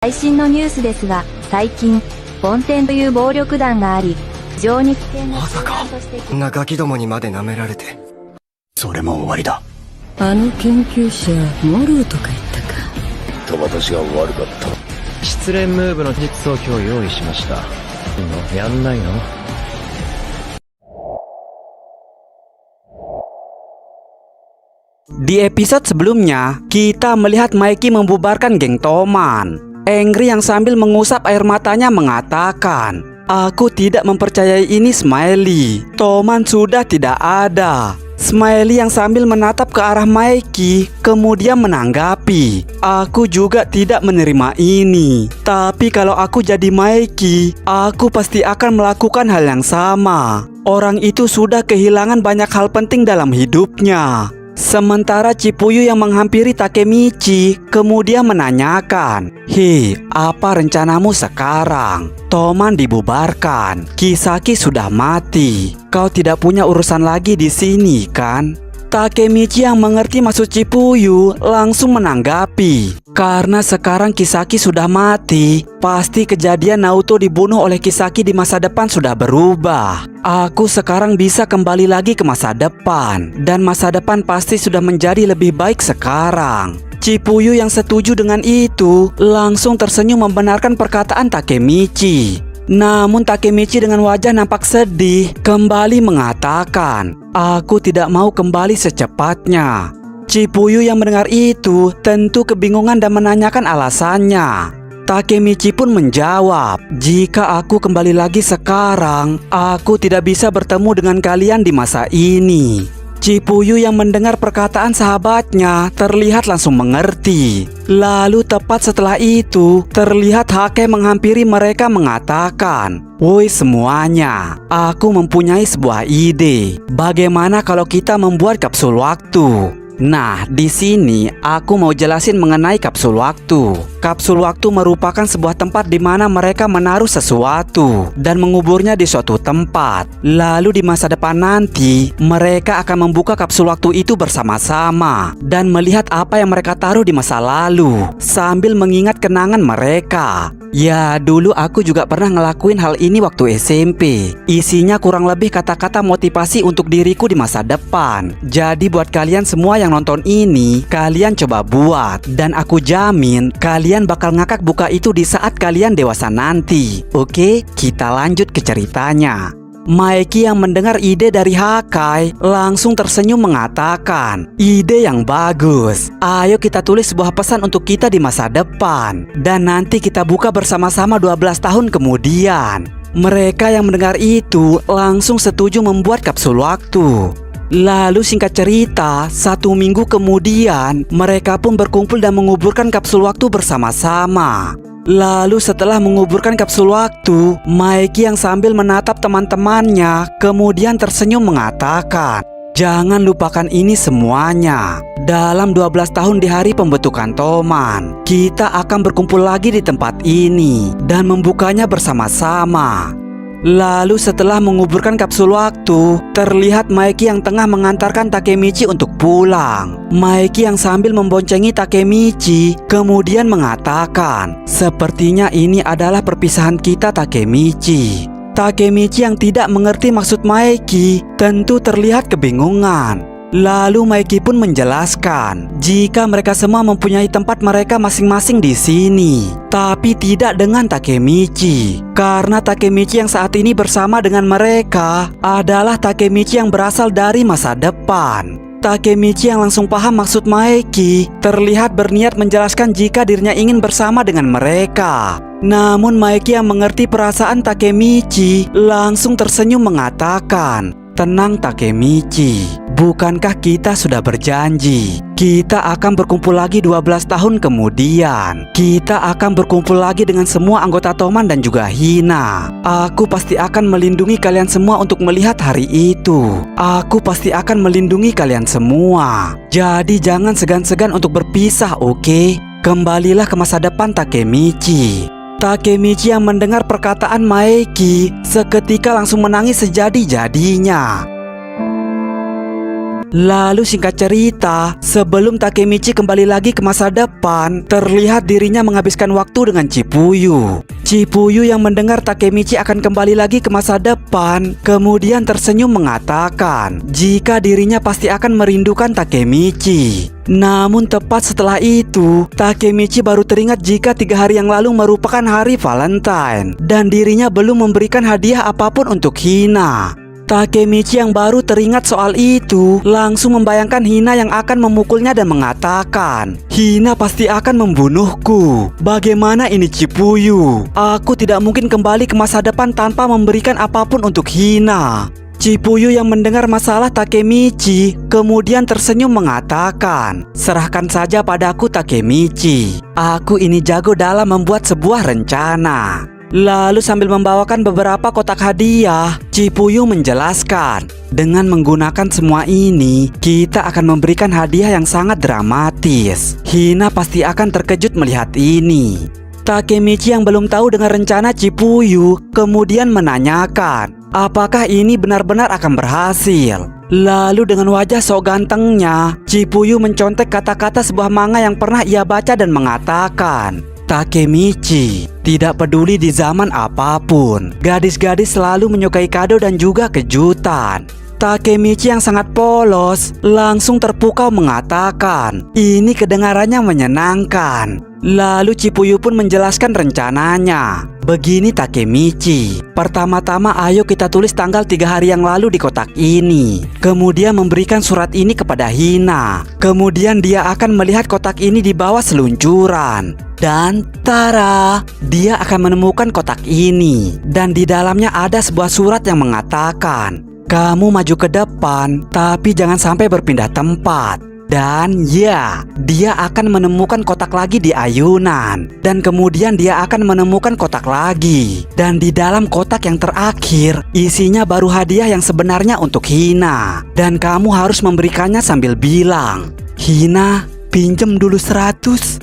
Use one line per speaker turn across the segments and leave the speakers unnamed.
最新のニュースですが、最近、ポンテンという暴力団があり、非常に危険な集団として。
こんなガキどもにまで舐められて。
それも終わりだ。
あの研究者、モルーとか言ったか。
と私が悪かった。
失恋ムーブの実を今日用意しました。やんないの
Di episode sebelumnya, kita melihat Mikey membubarkan geng Toman. Angry yang sambil mengusap air matanya mengatakan, "Aku tidak mempercayai ini, Smiley. Toman sudah tidak ada." Smiley yang sambil menatap ke arah Mikey kemudian menanggapi, "Aku juga tidak menerima ini. Tapi kalau aku jadi Mikey, aku pasti akan melakukan hal yang sama. Orang itu sudah kehilangan banyak hal penting dalam hidupnya." Sementara Chipuyu yang menghampiri Takemichi kemudian menanyakan, "Hei, apa rencanamu sekarang? Toman dibubarkan, Kisaki sudah mati. Kau tidak punya urusan lagi di sini, kan?" Takemichi yang mengerti maksud Chipuyu langsung menanggapi, "Karena sekarang Kisaki sudah mati, pasti kejadian Naoto dibunuh oleh Kisaki di masa depan sudah berubah. Aku sekarang bisa kembali lagi ke masa depan, dan masa depan pasti sudah menjadi lebih baik sekarang." Chipuyu yang setuju dengan itu langsung tersenyum membenarkan perkataan Takemichi. Namun Takemichi dengan wajah nampak sedih kembali mengatakan, "Aku tidak mau kembali secepatnya." Chipuyu yang mendengar itu tentu kebingungan dan menanyakan alasannya. Takemichi pun menjawab, "Jika aku kembali lagi sekarang, aku tidak bisa bertemu dengan kalian di masa ini." Chipuyu yang mendengar perkataan sahabatnya terlihat langsung mengerti. Lalu tepat setelah itu, terlihat Hake menghampiri mereka mengatakan, "Woi semuanya, aku mempunyai sebuah ide. Bagaimana kalau kita membuat kapsul waktu?" Nah, di sini aku mau jelasin mengenai kapsul waktu. Kapsul waktu merupakan sebuah tempat di mana mereka menaruh sesuatu dan menguburnya di suatu tempat. Lalu di masa depan nanti, mereka akan membuka kapsul waktu itu bersama-sama dan melihat apa yang mereka taruh di masa lalu sambil mengingat kenangan mereka. Ya, dulu aku juga pernah ngelakuin hal ini waktu SMP. Isinya kurang lebih kata-kata motivasi untuk diriku di masa depan. Jadi buat kalian semua yang nonton ini, kalian coba buat. Dan aku jamin kalian bakal ngakak buka itu di saat kalian dewasa nanti. Oke, kita lanjut ke ceritanya. Mikey yang mendengar ide dari Hakai langsung tersenyum mengatakan, "Ide yang bagus. Ayo kita tulis sebuah pesan untuk kita di masa depan. Dan nanti kita buka bersama-sama 12 tahun kemudian." Mereka yang mendengar itu langsung setuju membuat kapsul waktu. Lalu singkat cerita, 1 minggu kemudian mereka pun berkumpul dan menguburkan kapsul waktu bersama-sama. Lalu setelah menguburkan kapsul waktu, Mikey yang sambil menatap teman-temannya kemudian tersenyum mengatakan, "Jangan lupakan ini semuanya. Dalam 12 tahun di hari pembentukan Toman, kita akan berkumpul lagi di tempat ini dan membukanya bersama-sama." Lalu setelah menguburkan kapsul waktu, terlihat Mikey yang tengah mengantarkan Takemichi untuk pulang. Mikey yang sambil memboncengi Takemichi kemudian mengatakan, "Sepertinya ini adalah perpisahan kita, Takemichi." Takemichi yang tidak mengerti maksud Mikey tentu terlihat kebingungan. Lalu Mikey pun menjelaskan jika mereka semua mempunyai tempat mereka masing-masing di sini, tapi tidak dengan Takemichi. Karena Takemichi yang saat ini bersama dengan mereka adalah Takemichi yang berasal dari masa depan. Takemichi yang langsung paham maksud Mikey terlihat berniat menjelaskan jika dirinya ingin bersama dengan mereka. Namun Mikey yang mengerti perasaan Takemichi langsung tersenyum mengatakan, "Tenang Takemichi, bukankah kita sudah berjanji? Kita akan berkumpul lagi 12 tahun kemudian. Kita akan berkumpul lagi dengan semua anggota Toman dan juga Hina. Aku pasti akan melindungi kalian semua untuk melihat hari itu. Aku pasti akan melindungi kalian semua. Jadi jangan segan-segan untuk berpisah, oke? Kembalilah ke masa depan Takemichi." Takemichi yang mendengar perkataan Mikey seketika langsung menangis sejadi-jadinya. Lalu singkat cerita, sebelum Takemichi kembali lagi ke masa depan, terlihat dirinya menghabiskan waktu dengan Chipuyu. Chipuyu yang mendengar Takemichi akan kembali lagi ke masa depan, kemudian tersenyum mengatakan jika dirinya pasti akan merindukan Takemichi. Namun tepat setelah itu, Takemichi baru teringat jika 3 hari yang lalu merupakan hari Valentine dan dirinya belum memberikan hadiah apapun untuk Hina. Takemichi yang baru teringat soal itu langsung membayangkan Hina yang akan memukulnya dan mengatakan, Hina pasti akan membunuhku. Bagaimana ini Chipuyu? Aku tidak mungkin kembali ke masa depan tanpa memberikan apapun untuk Hina. Chipuyu yang mendengar masalah Takemichi kemudian tersenyum mengatakan, serahkan saja padaku Takemichi. Aku ini jago dalam membuat sebuah rencana. Lalu sambil membawakan beberapa kotak hadiah, Chipuyu menjelaskan, dengan menggunakan semua ini, kita akan memberikan hadiah yang sangat dramatis. Hina pasti akan terkejut melihat ini. Takemichi yang belum tahu dengan rencana Chipuyu kemudian menanyakan, apakah ini benar-benar akan berhasil? Lalu dengan wajah sok gantengnya, Chipuyu mencontek kata-kata sebuah manga yang pernah ia baca dan mengatakan, Takemichi, tidak peduli di zaman apapun, gadis-gadis selalu menyukai kado dan juga kejutan. Takemichi yang sangat polos langsung terpukau mengatakan, ini kedengarannya menyenangkan. Lalu Chipuyu pun menjelaskan rencananya. Begini Takemichi, pertama-tama ayo kita tulis tanggal 3 hari yang lalu di kotak ini. Kemudian memberikan surat ini kepada Hina. Kemudian dia akan melihat kotak ini di bawah seluncuran. Dan tara, dia akan menemukan kotak ini. Dan di dalamnya ada sebuah surat yang mengatakan, kamu maju ke depan, tapi jangan sampai berpindah tempat. Dan ya, dia akan menemukan kotak lagi di ayunan. Dan kemudian dia akan menemukan kotak lagi. Dan di dalam kotak yang terakhir, isinya baru hadiah yang sebenarnya untuk Hina. Dan kamu harus memberikannya sambil bilang, Hina, pinjem dulu 100.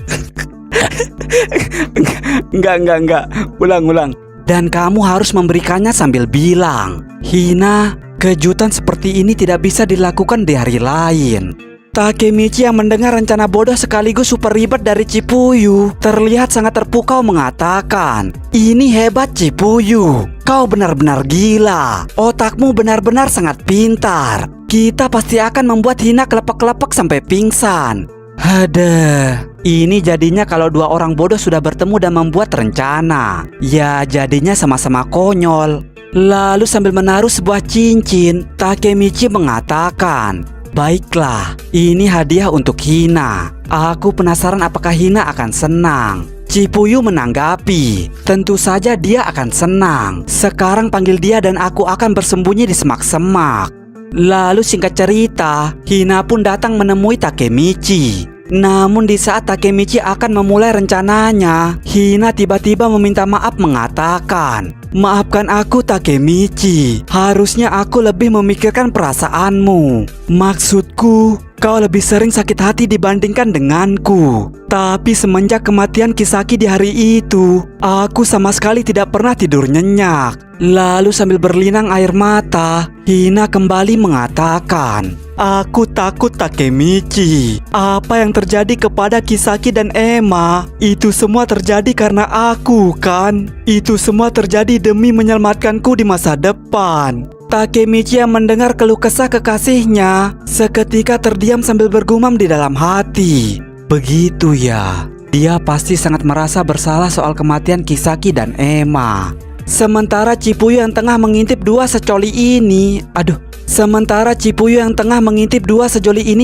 Enggak. Ulang. Dan kamu harus memberikannya sambil bilang, Hina, kejutan seperti ini tidak bisa dilakukan di hari lain. Takemichi yang mendengar rencana bodoh sekaligus super ribet dari Chipuyu terlihat sangat terpukau mengatakan, ini hebat Chipuyu, kau benar-benar gila. Otakmu benar-benar sangat pintar. Kita pasti akan membuat Hina kelepek-kelepek sampai pingsan. Hadeh, ini jadinya kalau 2 orang bodoh sudah bertemu dan membuat rencana. Ya jadinya sama-sama konyol. Lalu sambil menaruh sebuah cincin, Takemichi mengatakan, baiklah, ini hadiah untuk Hina. Aku penasaran apakah Hina akan senang. Chipuyu menanggapi, tentu saja dia akan senang. Sekarang panggil dia dan aku akan bersembunyi di semak-semak. Lalu singkat cerita, Hina pun datang menemui Takemichi. Namun di saat Takemichi akan memulai rencananya, Hina tiba-tiba meminta maaf mengatakan, maafkan aku Takemichi, harusnya aku lebih memikirkan perasaanmu. Maksudku, kau lebih sering sakit hati dibandingkan denganku. Tapi semenjak kematian Kisaki di hari itu, aku sama sekali tidak pernah tidur nyenyak. Lalu sambil berlinang air mata, Hina kembali mengatakan, aku takut Takemichi. Apa yang terjadi kepada Kisaki dan Emma, itu semua terjadi karena aku kan. Itu semua terjadi demi menyelamatkanku di masa depan. Takemichi yang mendengar keluh kesah kekasihnya seketika terdiam sambil bergumam di dalam hati. Begitu ya, dia pasti sangat merasa bersalah soal kematian Kisaki dan Emma. Sementara Chipuyu yang tengah mengintip 2 secoli ini,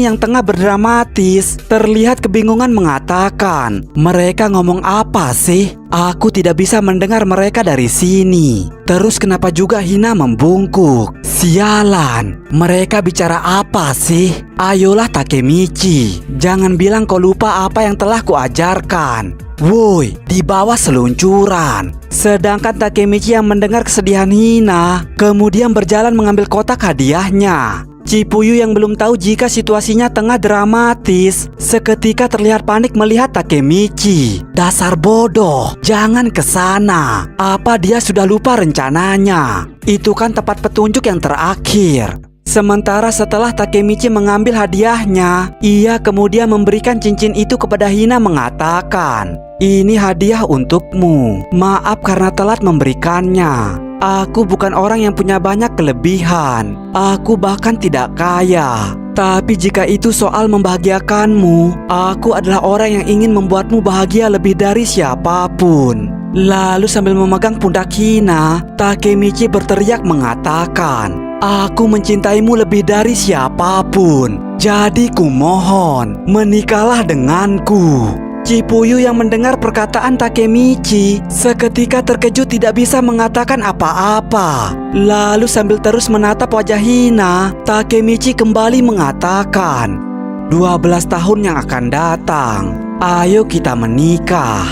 yang tengah berdramatis, terlihat kebingungan mengatakan, mereka ngomong apa sih? Aku tidak bisa mendengar mereka dari sini. Terus kenapa juga Hina membungkuk? Sialan, mereka bicara apa sih? Ayolah Takemichi, jangan bilang kau lupa apa yang telah kuajarkan. Woi, di bawah seluncuran. Sedangkan Takemichi yang mendengar kesedihan Hina kemudian berjalan mengambil kotak hadiahnya. Chipuyu yang belum tahu jika situasinya tengah dramatis seketika terlihat panik melihat Takemichi. Dasar bodoh, jangan ke sana. Apa dia sudah lupa rencananya? Itu kan tepat petunjuk yang terakhir. Sementara setelah Takemichi mengambil hadiahnya, ia kemudian memberikan cincin itu kepada Hina mengatakan, "Ini hadiah untukmu. Maaf karena telat memberikannya. Aku bukan orang yang punya banyak kelebihan. Aku bahkan tidak kaya. Tapi jika itu soal membahagiakanmu, aku adalah orang yang ingin membuatmu bahagia lebih dari siapapun." Lalu sambil memegang pundak Hina, Takemichi berteriak mengatakan, "Aku mencintaimu lebih dari siapapun. Jadi kumohon, menikahlah denganku." Chipuyu yang mendengar perkataan Takemichi seketika terkejut tidak bisa mengatakan apa-apa. Lalu sambil terus menatap wajah Hina, Takemichi kembali mengatakan, 12 tahun yang akan datang, ayo kita menikah."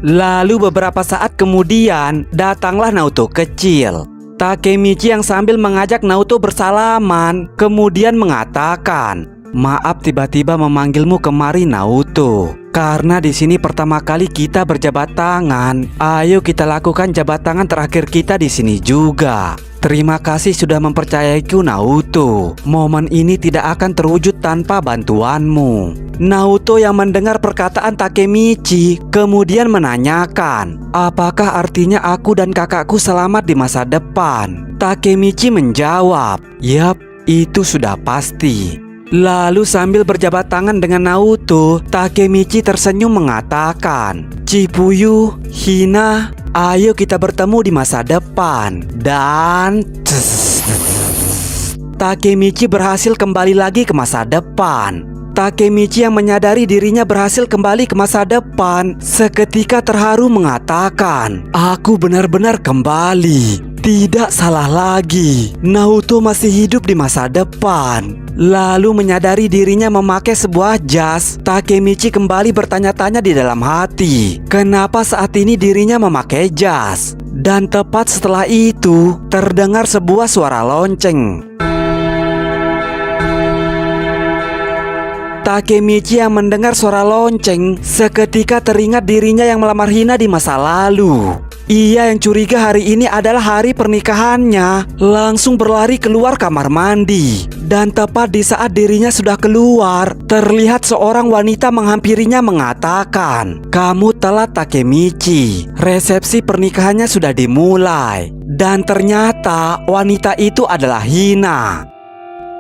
Lalu beberapa saat kemudian datanglah Naoto kecil. Takemichi yang sambil mengajak Naoto bersalaman kemudian mengatakan, "Maaf tiba-tiba memanggilmu kemari Naoto. Karena di sini pertama kali kita berjabat tangan. Ayo kita lakukan jabat tangan terakhir kita di sini juga. Terima kasih sudah mempercayaiku Naoto. Momen ini tidak akan terwujud tanpa bantuanmu." Naoto yang mendengar perkataan Takemichi kemudian menanyakan, "Apakah artinya aku dan kakakku selamat di masa depan?" Takemichi menjawab, "Yap, itu sudah pasti." Lalu sambil berjabat tangan dengan Naoto, Takemichi tersenyum mengatakan, "Chipuyu, Hina, ayo kita bertemu di masa depan." Dan Takemichi berhasil kembali lagi ke masa depan. Takemichi yang menyadari dirinya berhasil kembali ke masa depan seketika terharu mengatakan, "Aku benar-benar kembali. Tidak salah lagi, Naoto masih hidup di masa depan." Lalu menyadari dirinya memakai sebuah jas, Takemichi kembali bertanya-tanya di dalam hati, kenapa saat ini dirinya memakai jas. Dan tepat setelah itu, terdengar sebuah suara lonceng. Takemichi yang mendengar suara lonceng seketika teringat dirinya yang melamar Hina di masa lalu. Ia yang curiga hari ini adalah hari pernikahannya langsung berlari keluar kamar mandi. Dan tepat di saat dirinya sudah keluar, terlihat seorang wanita menghampirinya mengatakan, "Kamu telat Takemichi. Resepsi pernikahannya sudah dimulai." Dan ternyata wanita itu adalah Hina.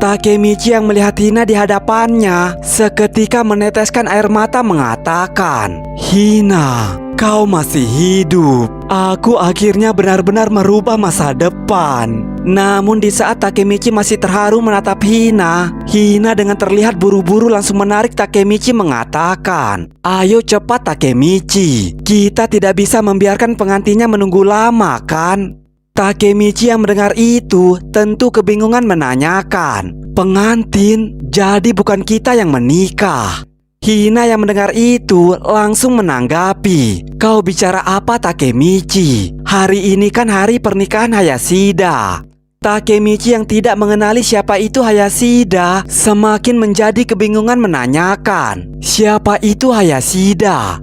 Takemichi yang melihat Hina di hadapannya seketika meneteskan air mata mengatakan, "Hina, kau masih hidup. Aku akhirnya benar-benar merubah masa depan." Namun di saat Takemichi masih terharu menatap Hina, Hina dengan terlihat buru-buru langsung menarik Takemichi mengatakan, "Ayo cepat Takemichi, kita tidak bisa membiarkan pengantinnya menunggu lama kan?" Takemichi yang mendengar itu tentu kebingungan menanyakan, "Pengantin? Jadi bukan kita yang menikah?" Hina yang mendengar itu langsung menanggapi, "Kau bicara apa Takemichi? Hari ini kan hari pernikahan Hayashida." Takemichi yang tidak mengenali siapa itu Hayashida semakin menjadi kebingungan menanyakan, "Siapa itu Hayashida?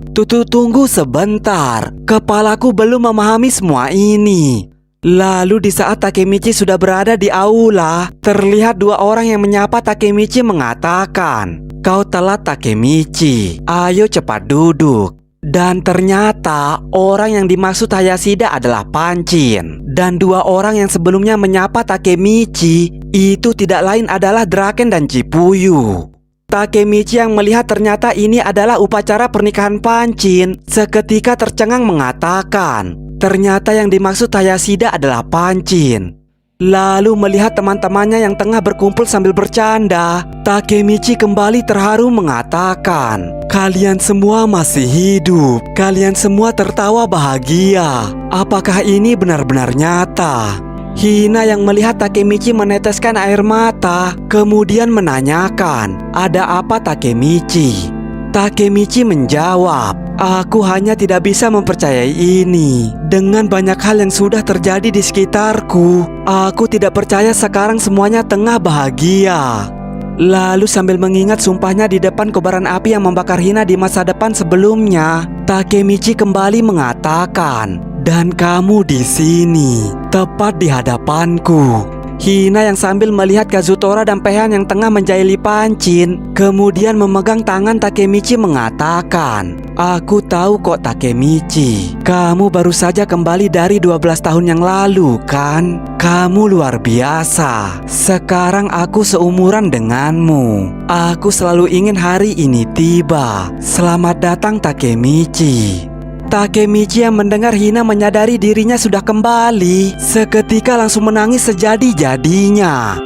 Tunggu sebentar, kepalaku belum memahami semua ini." Lalu di saat Takemichi sudah berada di aula, terlihat dua orang yang menyapa Takemichi mengatakan, "Kau telat Takemichi, ayo cepat duduk." Dan ternyata orang yang dimaksud Hayashida adalah Pancin. Dan dua orang yang sebelumnya menyapa Takemichi itu tidak lain adalah Draken dan Chipuyu. Takemichi yang melihat ternyata ini adalah upacara pernikahan Pancin seketika tercengang mengatakan, ternyata yang dimaksud Hayashida adalah Pancin. Lalu melihat teman-temannya yang tengah berkumpul sambil bercanda, Takemichi kembali terharu mengatakan, "Kalian semua masih hidup. Kalian semua tertawa bahagia. Apakah ini benar-benar nyata?" Hina yang melihat Takemichi meneteskan air mata kemudian menanyakan, "Ada apa Takemichi?" Takemichi menjawab, "Aku hanya tidak bisa mempercayai ini. Dengan banyak hal yang sudah terjadi di sekitarku, aku tidak percaya sekarang semuanya tengah bahagia." Lalu sambil mengingat sumpahnya di depan kobaran api yang membakar Hina di masa depan sebelumnya, Takemichi kembali mengatakan, "Dan kamu di sini, tepat di hadapanku. Hina yang sambil melihat Kazutora dan Paehan yang tengah menjahili pancin, kemudian memegang tangan Takemichi mengatakan, "Aku tahu kok Takemichi, kamu baru saja kembali dari 12 tahun yang lalu kan? Kamu luar biasa. Sekarang aku seumuran denganmu. Aku selalu ingin hari ini tiba. Selamat datang Takemichi." Takemichi yang mendengar Hina menyadari dirinya sudah kembali, seketika langsung menangis sejadi-jadinya.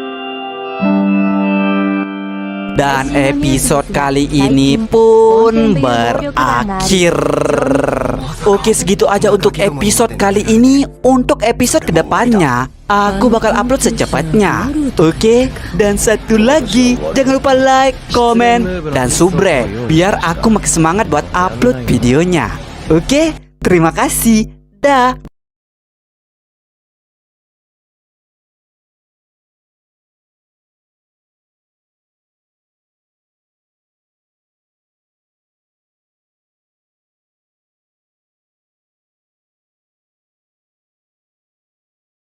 Dan episode kali ini pun berakhir. Oke, segitu aja untuk episode kali ini. Untuk episode kedepannya aku bakal upload secepatnya. Oke, dan satu lagi, jangan lupa like, komen, dan subscribe biar aku makin semangat buat upload videonya. Oke, terima kasih. Dah.